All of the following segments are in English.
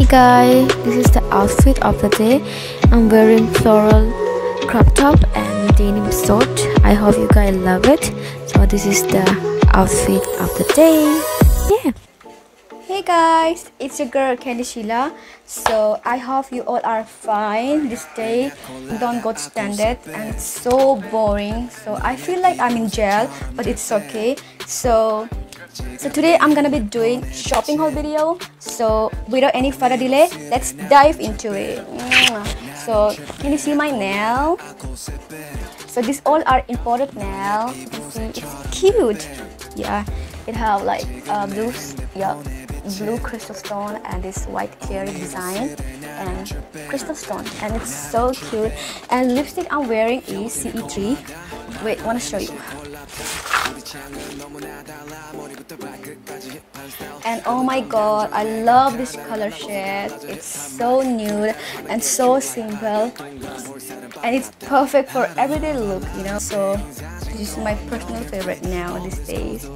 guys, this is the outfit of the day. I'm wearing floral crop top and denim short. I hope you guys love it. So this is the outfit of the day. Yeah. Hey guys, it's your girl Candy Sheila. So I hope you all are fine this day. Don't got standard and it's so boring. So I feel like I'm in jail, but it's okay. So today I'm gonna be doing shopping haul video. So without any further delay, let's dive into it. So can you see my nail? So these all are imported nails. You can see it's cute. Yeah, it have like blue crystal stone and this white cherry design and crystal stone, and it's so cute. And lipstick I'm wearing is CE3. Wait, wanna show you. And oh my god, I love this color shade. It's so nude and so simple, and it's perfect for everyday look, you know. So this is my personal favorite now these days.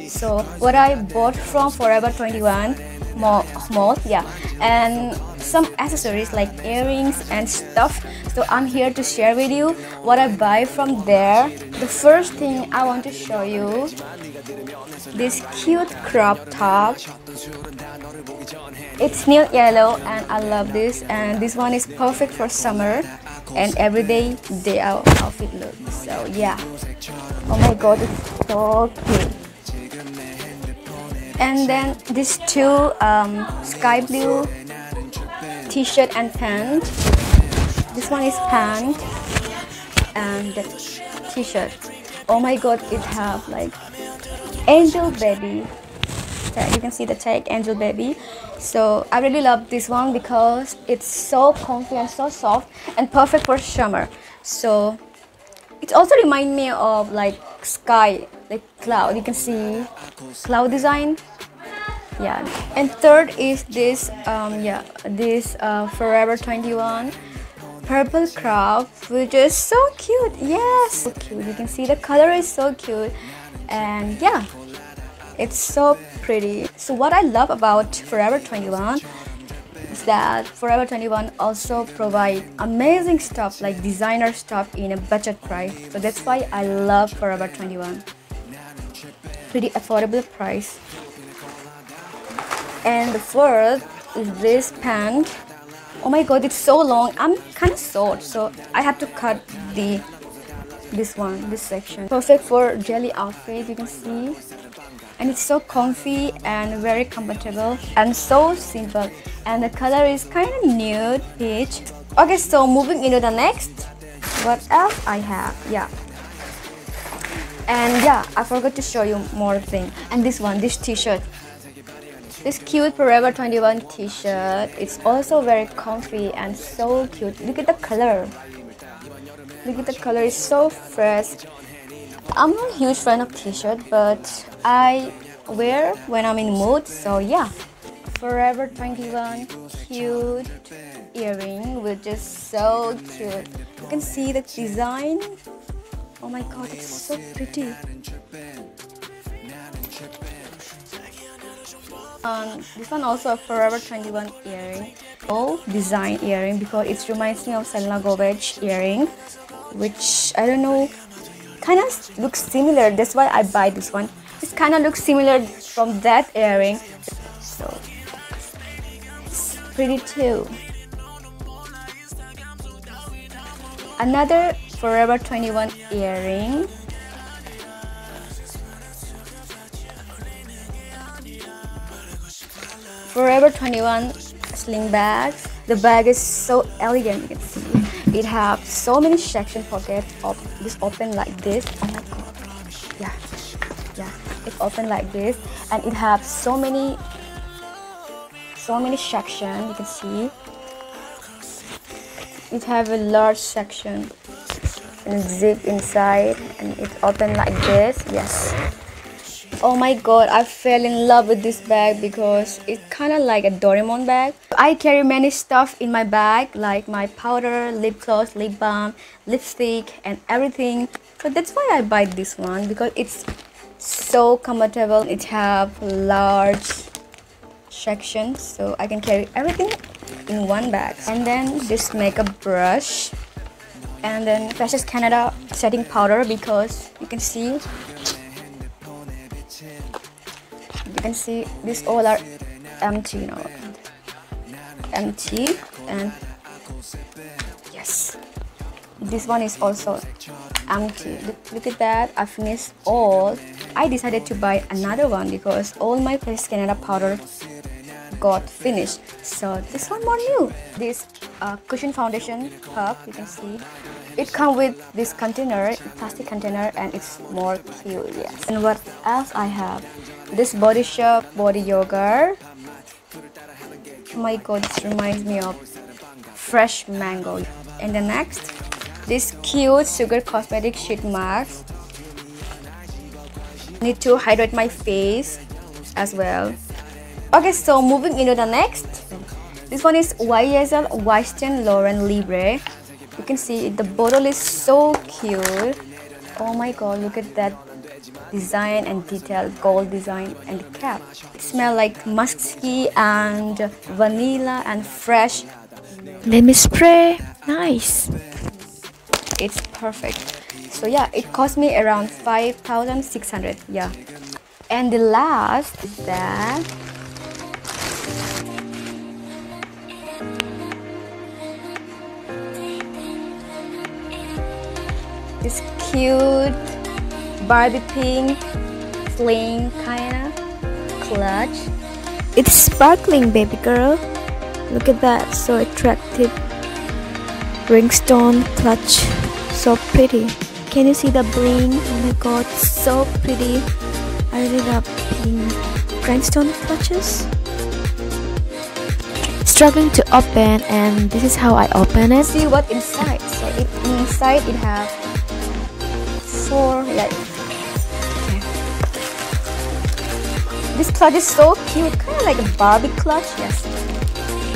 So what I bought from Forever21 mall, yeah, and some accessories like earrings and stuff. So I'm here to share with you what I buy from there. The first thing I want to show you, this cute crop top. It's nude yellow and I love this, and this one is perfect for summer and everyday day out outfit look. So yeah, oh my god, it's so cute. And then these two sky blue t-shirt and pant. This one is pant and t-shirt. Oh my god, it have like angel baby tag. You can see the tag angel baby. So I really love this one because it's so comfy and so soft and perfect for summer. So it also reminds me of like sky, like cloud. You can see cloud design. Yeah. And third is this Forever21 purple crop, which is so cute. Yes, so cute. You can see the color is so cute, and yeah, it's so pretty. So what I love about Forever21 is that Forever21 also provide amazing stuff like designer stuff in a budget price. So that's why I love Forever21. Pretty affordable price. And the fourth is this pant. Oh my god, it's so long. I'm kind of short, so I have to cut this section. Perfect for daily outfit, you can see. And it's so comfy and very comfortable and so simple. And the color is kind of nude peach. Okay, so moving into the next. What else I have? Yeah. And yeah, I forgot to show you more thing. And this one, this t-shirt. This cute Forever21 t-shirt. It's also very comfy and so cute. Look at the color. Look at the color. It's so fresh. I'm not a huge fan of t-shirt, but I wear when I'm in mood. So yeah, Forever21 cute earring, which is so cute. You can see the design. Oh my god, it's so pretty. This one also a Forever21 earring, design earring, because it reminds me of Selena Gomez earring, which I don't know, kind of looks similar. That's why I buy this one. It kind of looks similar from that earring, so it's pretty too. Another Forever21 earring. Forever21 sling bag. The bag is so elegant. You can see it have so many section pockets. This open like this. Oh my god. Yeah. It's open like this, and it have so many section. You can see it have a large section and zip inside, and it's open like this. Yes. Oh my god, I fell in love with this bag because it's kind of like a Doraemon bag. I carry many stuff in my bag, like my powder, lip gloss, lip balm, lipstick, and everything. So that's why I buy this one, because it's so comfortable. It have large section, so I can carry everything in one bag. And then this makeup brush, and then Precious Canada setting powder, because you can see these all are empty, you know, empty. And yes, this one is also empty. Look at that. I finished all. I decided to buy another one because all my Precious Canada powder got finished, so this one more new. This cushion foundation cup, you can see it comes with this container, plastic container, and it's more cute. Yes. And what else I have? This Body Shop body yogurt. Oh my god, this reminds me of fresh mango. And the next, this cute Sugar Cosmetic sheet mask. Need to hydrate my face as well. Okay, so moving into the next, this one is YSLLIBRE. You can see the bottle is so cute. Oh my god, look at that design and detail, gold design, and the cap. It smells like musky and vanilla and fresh. Let me spray. Nice. It's perfect. So yeah, it cost me around 5,600. Yeah. And the last is that this cute Barbie pink sling kinda clutch. It's sparkling, baby girl. Look at that, so attractive. Ringstone clutch, so pretty. Can you see the bling? Oh my god, so pretty. I really love pink rhinestone clutches. Struggling to open, and this is how I open it. See what inside. So inside it have four, like, okay. This clutch is so cute, kind of like a Barbie clutch. Yes.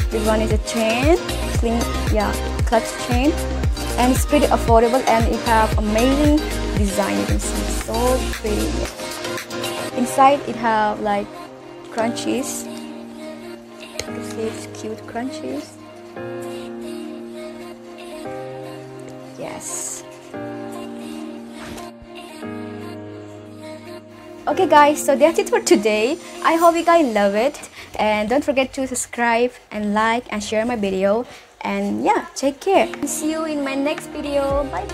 This one is a chain, sling, yeah, clutch chain, and it's pretty affordable, and it have amazing design. You can see, so pretty. Inside it have like crunchies. You can see it's cute crunchies. Yes. Okay guys, so that's it for today. I hope you guys love it, and don't forget to subscribe and like and share my video. And yeah, take care. See you in my next video. Bye.